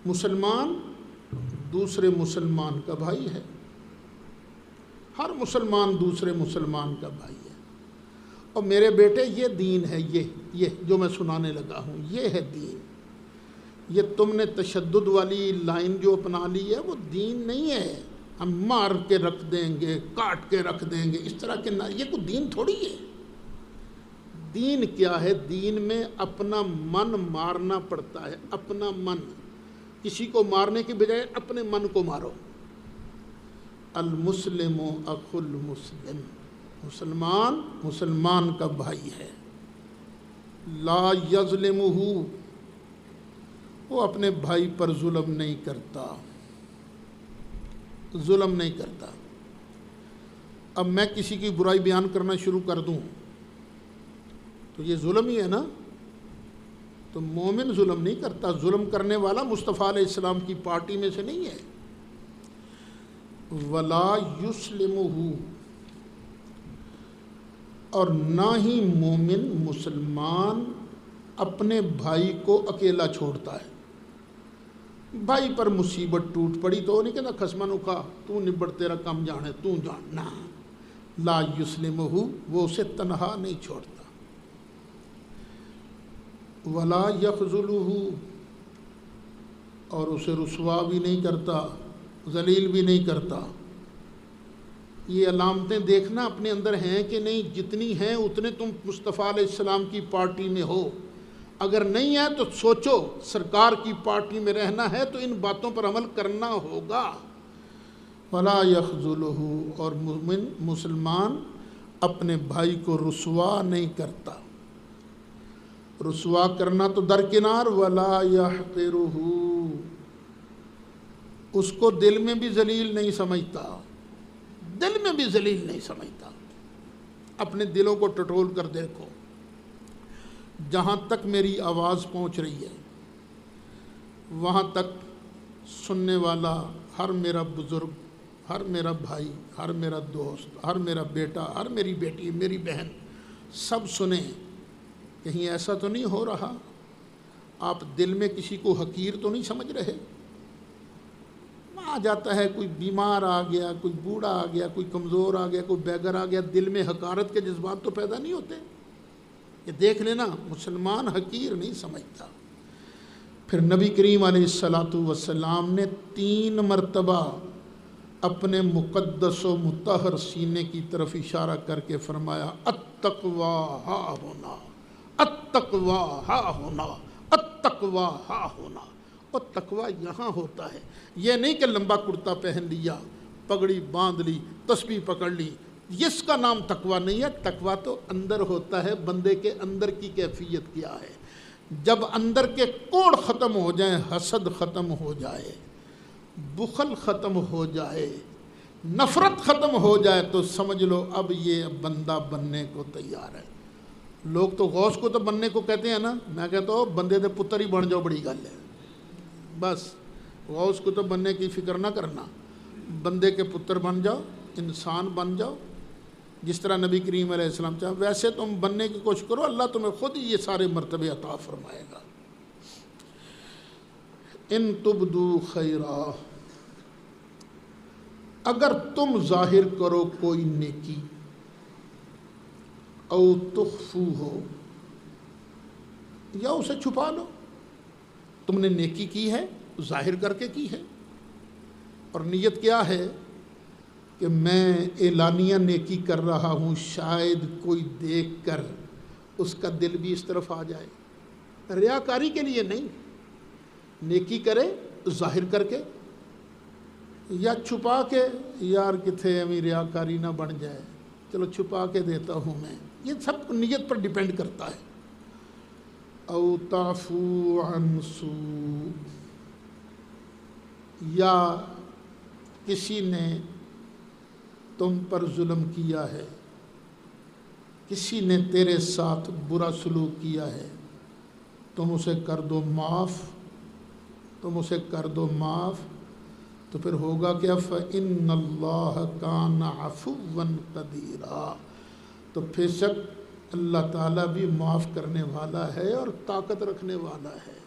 مسلمان دوسرے مسلمان کا بھائی ہے، ہر مسلمان دوسرے مسلمان کا بھائی ہے۔ اور میرے بیٹے یہ دین ہے، یہ جو میں سنانے لگا ہوں یہ ہے دین۔ یہ تم نے تشدد والی لائن جو اپنا لی ہے وہ دین نہیں ہے، ہم مار کے رکھ دیں گے، کاٹ کے رکھ دیں گے، اس طرح کے نہ، یہ کوئی دین تھوڑی ہے۔ دین کیا ہے؟ دین میں اپنا من مارنا پڑتا ہے، اپنا من۔ کسی کو مارنے کی بجائے اپنے من کو مارو۔ المسلم اخو المسلم، مسلمان مسلمان کا بھائی ہے۔ لا یظلمہ، وہ اپنے بھائی پر ظلم نہیں کرتا، ظلم نہیں کرتا۔ اب میں کسی کی برائی بیان کرنا شروع کر دوں تو یہ ظلم ہی ہے نا۔ تو مومن ظلم نہیں کرتا، ظلم کرنے والا مصطفیٰ علیہ السلام کی پارٹی میں سے نہیں ہے۔ ولا یسلمہ، اور نہ ہی مومن مسلمان اپنے بھائی کو اکیلا چھوڑتا ہے۔ بھائی پر مصیبت ٹوٹ پڑی تو وہ نہیں کہتا خسمن اکھا تو نبڑ تیرا کام جانے تو جاننا۔ لا یسلمہ، وہ اسے تنہا نہیں چھوڑتا۔ ولا یخذلہ، اور اسے رسوا بھی نہیں کرتا، ذلیل بھی نہیں کرتا۔ یہ علامتیں دیکھنا اپنے اندر ہیں کہ نہیں، جتنی ہیں اتنے تم مصطفیٰ علیہ السلام کی پارٹی میں ہو۔ اگر نہیں ہے تو سوچو، سرکار کی پارٹی میں رہنا ہے تو ان باتوں پر عمل کرنا ہوگا۔ ولا یخذلہ، اور مومن مسلمان اپنے بھائی کو رسوا نہیں کرتا۔ رسوا کرنا تو درکنار، ولا یحقرہ، اس کو دل میں بھی ذلیل نہیں سمجھتا، دل میں بھی ذلیل نہیں سمجھتا۔ اپنے دلوں کو ٹٹول کر دیکھو، جہاں تک میری آواز پہنچ رہی ہے وہاں تک سننے والا ہر میرا بزرگ، ہر میرا بھائی، ہر میرا دوست، ہر میرا بیٹا، ہر میری بیٹی، میری بہن، سب سنیں۔ کہیں ایسا تو نہیں ہو رہا آپ دل میں کسی کو حقیر تو نہیں سمجھ رہے؟ آ جاتا ہے کوئی بیمار آ گیا، کوئی بوڑھا آ گیا، کوئی کمزور آ گیا، کوئی بیگر آ گیا، دل میں حقارت کے جذبات تو پیدا نہیں ہوتے؟ یہ دیکھ لینا، مسلمان حقیر نہیں سمجھتا۔ پھر نبی کریم علیہ السلام نے 3 مرتبہ اپنے مقدس و مطہر سینے کی طرف اشارہ کر کے فرمایا التقوی ہا ہونا، التقوی ہا ہونا، التقوی ہا ہونا۔ اور تقوی یہاں ہوتا ہے، یہ نہیں کہ لمبا کرتا پہن لیا، پگڑی باندھ لی، تسبیح پکڑ لی، اس کا نام تقوی نہیں ہے۔ تقوی تو اندر ہوتا ہے، بندے کے اندر کی کیفیت کیا ہے۔ جب اندر کے کوڑ ختم ہو جائیں، حسد ختم ہو جائے، بخل ختم ہو جائے، نفرت ختم ہو جائے، تو سمجھ لو اب یہ بندہ بننے کو تیار ہے۔ لوگ تو غوث کو تو بننے کو کہتے ہیں نا، میں کہتا ہوں بندے دے پتر ہی بن جاؤ، بڑی گل ہے۔ بس غوث کو تو بننے کی فکر نہ کرنا، بندے کے پتر بن جاؤ، انسان بن جاؤ، جس طرح نبی کریم علیہ السلام چاہا ویسے تم بننے کی کوشش کرو، اللہ تمہیں خود ہی یہ سارے مرتبے عطا فرمائے گا۔ ان تبدو خیرا، اگر تم ظاہر کرو کوئی نیکی، او تخفو ہو، یا اسے چھپا لو۔ تم نے نیکی کی ہے، ظاہر کر کے کی ہے، اور نیت کیا ہے کہ میں اعلانیہ نیکی کر رہا ہوں، شاید کوئی دیکھ کر اس کا دل بھی اس طرف آ جائے۔ ریاکاری کے لیے نہیں، نیکی کرے ظاہر کر کے یا چھپا کے، یار کتھے ہمیں ریاکاری نہ بن جائے، چلو چھپا کے دیتا ہوں میں۔ یہ سب نیت پر ڈیپینڈ کرتا ہے۔ او تعفو عن سوء، یا کسی نے تم پر ظلم کیا ہے، کسی نے تیرے ساتھ برا سلوک کیا ہے، تم اسے کر دو معاف، تم اسے کر دو معاف، تو پھر ہوگا کیا؟ فَإِنَّ اللَّهَ كَانَ عَفُوًّا قَدِيرًا، تو بے شک اللہ تعالیٰ بھی معاف کرنے والا ہے اور طاقت رکھنے والا ہے۔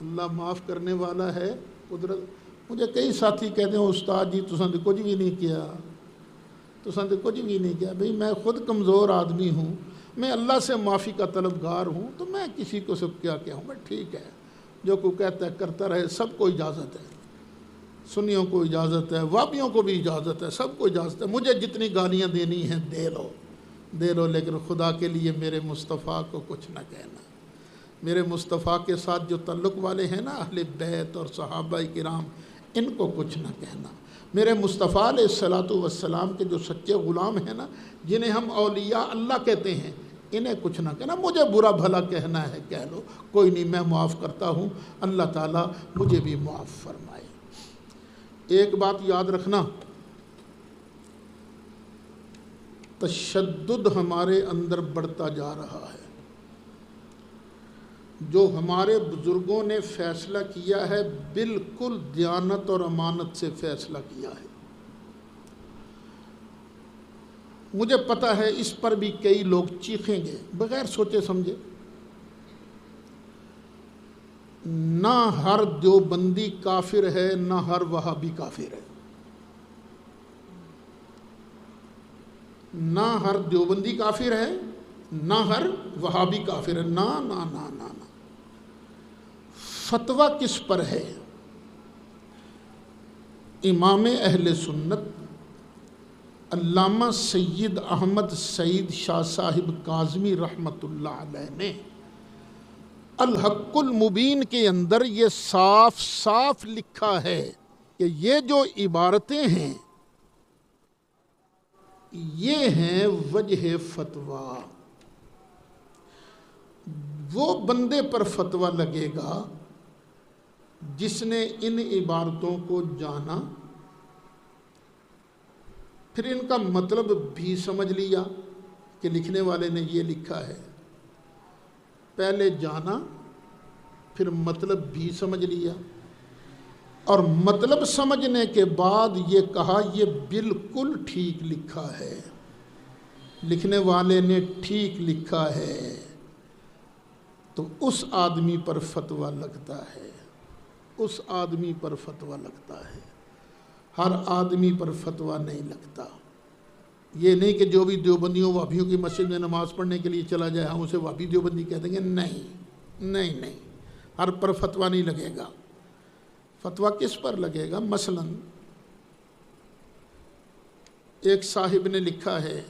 اللہ معاف کرنے والا ہے، قدرت۔ مجھے کئی ساتھی کہتے ہیں استاد جی تساں تے کچھ بھی نہیں کیا، تساں تے کچھ بھی نہیں کیا۔ بھئی میں خود کمزور آدمی ہوں، میں اللہ سے معافی کا طلبگار ہوں، تو میں کسی کو سب کیا کہوں گا؟ ٹھیک ہے، جو کوئی کہتا ہے کرتا رہے، سب کو اجازت ہے۔ سنیوں کو اجازت ہے، وابیوں کو بھی اجازت ہے، سب کو اجازت ہے، مجھے جتنی گالیاں دینی ہیں دے لو، لیکن خدا کے لیے میرے مصطفیٰ کو کچھ نہ کہنا۔ میرے مصطفیٰ کے ساتھ جو تعلق والے ہیں نا، اہل بیت اور صحابہ کرام، ان کو کچھ نہ کہنا۔ میرے مصطفیٰ علیہ الصلاۃ والسلام کے جو سچے غلام ہیں نا، جنہیں ہم اولیاء اللہ کہتے ہیں، انہیں کچھ نہ کہنا۔ مجھے برا بھلا کہنا ہے کہہ لو، کوئی نہیں، میں معاف کرتا ہوں، اللہ تعالیٰ مجھے بھی معاف فرمائے۔ ایک بات یاد رکھنا، تشدد ہمارے اندر بڑھتا جا رہا ہے۔ جو ہمارے بزرگوں نے فیصلہ کیا ہے، بالکل دیانت اور امانت سے فیصلہ کیا ہے۔ مجھے پتہ ہے اس پر بھی کئی لوگ چیخیں گے بغیر سوچے سمجھے۔ نہ ہر دیوبندی کافر ہے، نہ ہر وہابی کافر ہے۔ نہ ہر دیوبندی کافر ہے، نہ ہر وہابی کافر ہے، نہ نہ نہ نہ نہ۔ فتویٰ کس پر ہے؟ امام اہل سنت علامہ سید احمد سعید شاہ صاحب کاظمی رحمۃ اللہ علیہ نے الحق المبین کے اندر یہ صاف صاف لکھا ہے کہ یہ جو عبارتیں ہیں یہ ہیں وجہ فتویٰ۔ وہ بندے پر فتویٰ لگے گا جس نے ان عبارتوں کو جانا، پھر ان کا مطلب بھی سمجھ لیا کہ لکھنے والے نے یہ لکھا ہے، پہلے جانا پھر مطلب بھی سمجھ لیا، اور مطلب سمجھنے کے بعد یہ کہا یہ بالکل ٹھیک لکھا ہے، لکھنے والے نے ٹھیک لکھا ہے، تو اس آدمی پر فتویٰ لگتا ہے، اس آدمی پر فتویٰ لگتا ہے، ہر آدمی پر فتویٰ نہیں لگتا۔ یہ نہیں کہ جو بھی دیوبندیوں وابیوں کی مسجد میں نماز پڑھنے کے لیے چلا جائے ہم اسے وابی دیوبندی کہہ دیں گے، نہیں، ہر پر فتویٰ نہیں لگے گا۔ فتویٰ کس پر لگے گا؟ مثلا ایک صاحب نے لکھا ہے،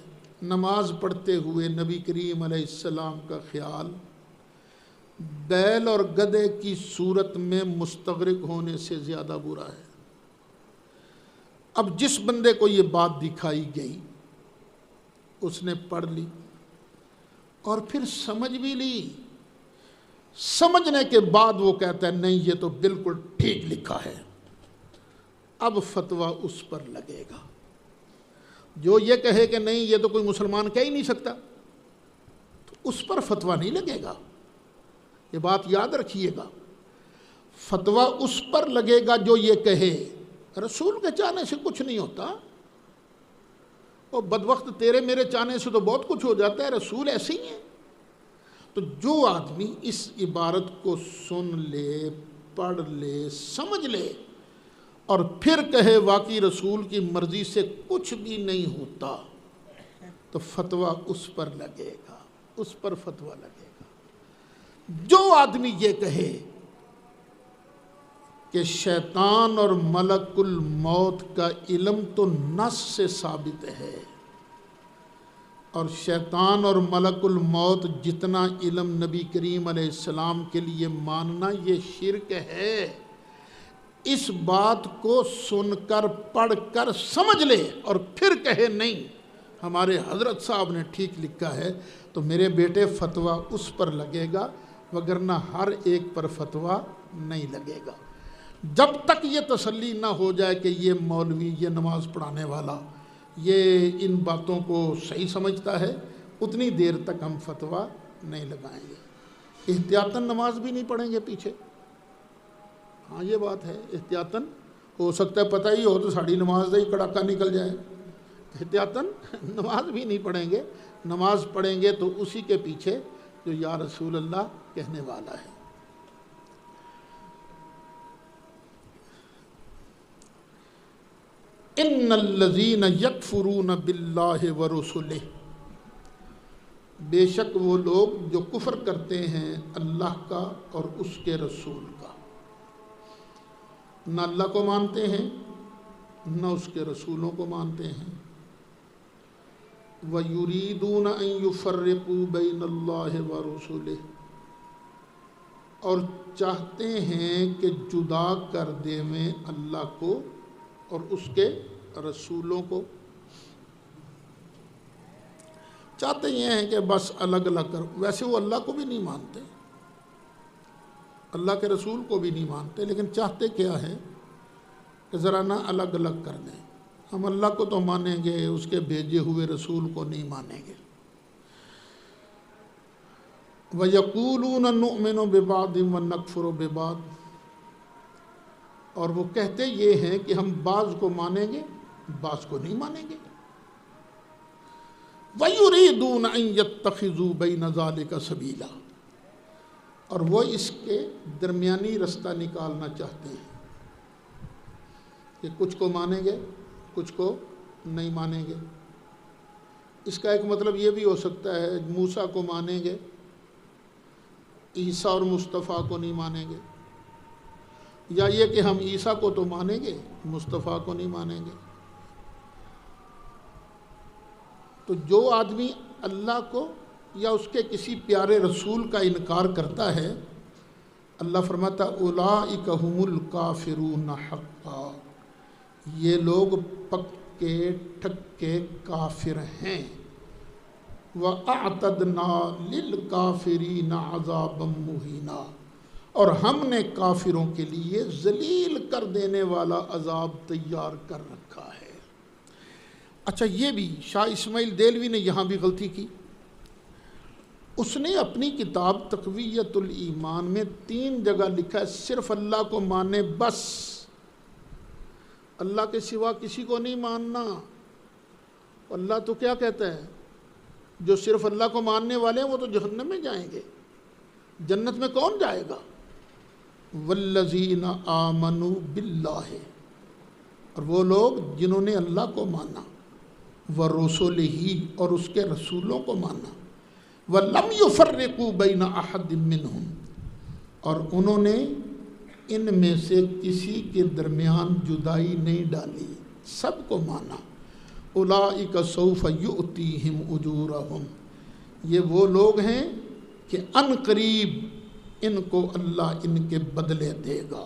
نماز پڑھتے ہوئے نبی کریم علیہ السلام کا خیال بیل اور گدھے کی صورت میں مستغرق ہونے سے زیادہ برا ہے۔ اب جس بندے کو یہ بات دکھائی گئی اس نے پڑھ لی اور پھر سمجھ بھی لی، سمجھنے کے بعد وہ کہتا ہے نہیں یہ تو بالکل ٹھیک لکھا ہے، اب فتویٰ اس پر لگے گا۔ جو یہ کہے کہ نہیں یہ تو کوئی مسلمان کہہ ہی نہیں سکتا، تو اس پر فتویٰ نہیں لگے گا۔ یہ بات یاد رکھیے گا، فتویٰ اس پر لگے گا جو یہ کہے رسول کے چاہنے سے کچھ نہیں ہوتا، اور بدبخت تیرے میرے چاہنے سے تو بہت کچھ ہو جاتا ہے، رسول ایسے ہی ہیں۔ تو جو آدمی اس عبارت کو سن لے، پڑھ لے، سمجھ لے اور پھر کہے واقعی رسول کی مرضی سے کچھ بھی نہیں ہوتا، تو فتویٰ اس پر لگے گا، اس پر فتویٰ لگے گا۔ جو آدمی یہ کہے کہ شیطان اور ملک الموت کا علم تو نص سے ثابت ہے، اور شیطان اور ملک الموت جتنا علم نبی کریم علیہ السلام کے لیے ماننا یہ شرک ہے، اس بات کو سن کر پڑھ کر سمجھ لے اور پھر کہے نہیں ہمارے حضرت صاحب نے ٹھیک لکھا ہے، تو میرے بیٹے فتویٰ اس پر لگے گا، وگرنہ ہر ایک پر فتویٰ نہیں لگے گا۔ جب تک یہ تسلی نہ ہو جائے کہ یہ مولوی، یہ نماز پڑھانے والا، یہ ان باتوں کو صحیح سمجھتا ہے، اتنی دیر تک ہم فتویٰ نہیں لگائیں گے۔ احتیاطاً نماز بھی نہیں پڑھیں گے پیچھے، ہاں یہ بات ہے، احتیاطاً ہو سکتا ہے پتہ ہی ہو تو ساڑھی نماز دا ہی کڑاکا نکل جائے، احتیاطاً نماز بھی نہیں پڑھیں گے، نماز پڑھیں گے تو اسی کے پیچھے جو یا رسول اللہ کہنے والا ہے۔ ان الذین یکفرون باللہ ورسلہ، بے شک وہ لوگ جو کفر کرتے ہیں اللہ کا اور اس کے رسول کا۔ نہ اللہ کو مانتے ہیں نہ اس کے رسولوں کو مانتے ہیں۔ وَيُرِيدُونَ أَن يُفَرِّقُوا بَيْنَ اللَّهِ وَرُسُلِهِ، اور چاہتے ہیں کہ جدا کر دیویں اللہ کو اور اس کے رسولوں کو۔ چاہتے یہ ہیں کہ بس الگ الگ کر، ویسے وہ اللہ کو بھی نہیں مانتے، اللہ کے رسول کو بھی نہیں مانتے، لیکن چاہتے کیا ہے کہ ذرا نہ الگ الگ کر دیں۔ ہم اللہ کو تو مانیں گے، اس کے بھیجے ہوئے رسول کو نہیں مانیں گے۔ وَيَقُولُونَ نُؤْمِنُ بِبَعْضٍ وَنَكْفُرُ بِبَعْضٍ، اور وہ کہتے یہ ہیں کہ ہم بعض کو مانیں گے بعض کو نہیں مانیں گے۔ وَيُرِيدُونَ أَن يَتَّخِذُوا بَيْنَ ذَلِكَ سَبِيلًا، اور وہ اس کے درمیانی رستہ نکالنا چاہتے ہیں کہ کچھ کو مانیں گے کچھ کو نہیں مانیں گے۔ اس کا ایک مطلب یہ بھی ہو سکتا ہے موسیٰ کو مانیں گے، عیسیٰ اور مصطفیٰ کو نہیں مانیں گے، یا یہ کہ ہم عیسیٰ کو تو مانیں گے مصطفیٰ کو نہیں مانیں گے۔ تو جو آدمی اللہ کو یا اس کے کسی پیارے رسول کا انکار کرتا ہے، اللہ فرماتا اولئک ھم الکافرون حقا، یہ لوگ پکے ٹھکے کافر ہیں۔ وَأَعْتَدْنَا لِلْكَافِرِينَ عَذَابًا مُهِينًا، اور ہم نے کافروں کے لیے ذلیل کر دینے والا عذاب تیار کر رکھا ہے۔ اچھا، یہ بھی شاہ اسماعیل دہلوی نے یہاں بھی غلطی کی۔ اس نے اپنی کتاب تقویۃ الایمان میں 3 جگہ لکھا ہے صرف اللہ کو مانے، بس اللہ کے سوا کسی کو نہیں ماننا۔ اللہ تو کیا کہتا ہے، جو صرف اللہ کو ماننے والے ہیں وہ تو جہنم میں جائیں گے، جنت میں کون جائے گا؟ والذین آمنوا باللہ، اور وہ لوگ جنہوں نے اللہ کو مانا، ورسلہ، اور اس کے رسولوں کو مانا، ولم یفرقوا بین احد منہم، اور انہوں نے ان میں سے کسی کے درمیان جدائی نہیں ڈالی، سب کو مانا۔ اولئک سوف یؤتیہم اجورہم، یہ وہ لوگ ہیں کہ ان قریب ان کو اللہ ان کے بدلے دے گا۔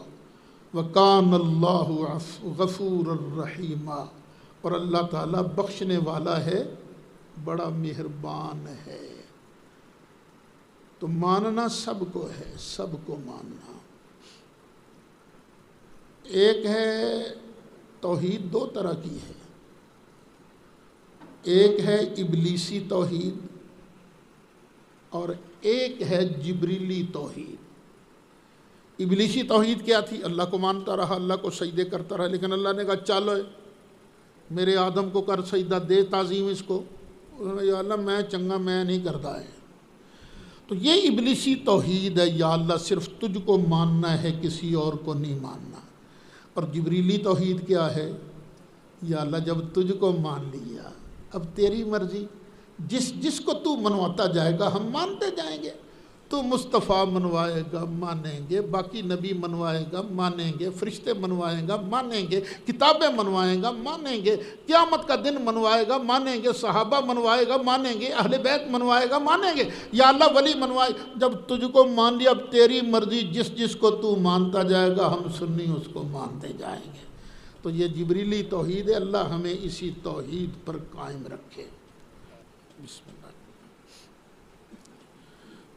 وَكَانَ اللَّهُ غَفُورًا رَحِيمًا، اور اللہ تعالیٰ بخشنے والا ہے، بڑا مہربان ہے۔ تو ماننا سب کو ہے، سب کو ماننا۔ ایک ہے توحید، 2 طرح کی ہے، ایک ہے ابلیسی توحید اور ایک ہے جبریلی توحید۔ ابلیسی توحید کیا تھی؟ اللہ کو مانتا رہا، اللہ کو سجدے کرتا رہا، لیکن اللہ نے کہا چلو میرے آدم کو کر سجدہ، دے تعظیم اس کو، یا اللہ میں چنگا، میں نہیں کرتا ہے۔ تو یہ ابلیسی توحید ہے، یا اللہ صرف تجھ کو ماننا ہے، کسی اور کو نہیں ماننا۔ اور جبریلی توحید کیا ہے؟ یا اللہ جب تجھ کو مان لیا، اب تیری مرضی، جس کو تو منواتا جائے گا ہم مانتے جائیں گے۔ تو مصطفیٰ منوائے گا مانیں گے، باقی نبی منوائے گا مانیں گے، فرشتے منوائے گا مانیں گے، کتابیں منوائے گا مانیں گے، قیامت کا دن منوائے گا مانیں گے، صحابہ منوائے گا مانیں گے، اہل بیت منوائے گا مانیں گے، یا اللہ ولی منوائے۔ جب تجھ کو مان لیا، اب تیری مرضی، جس کو تو مانتا جائے گا ہم سنی اس کو مانتے جائیں گے۔ تو یہ جبریلی توحید ہے، اللہ ہمیں اسی توحید پر قائم رکھے۔ بسم اللہ۔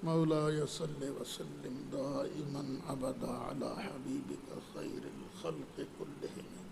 مولاي صل وسلم دائما ابدا على حبيبك خير الخلق كلهم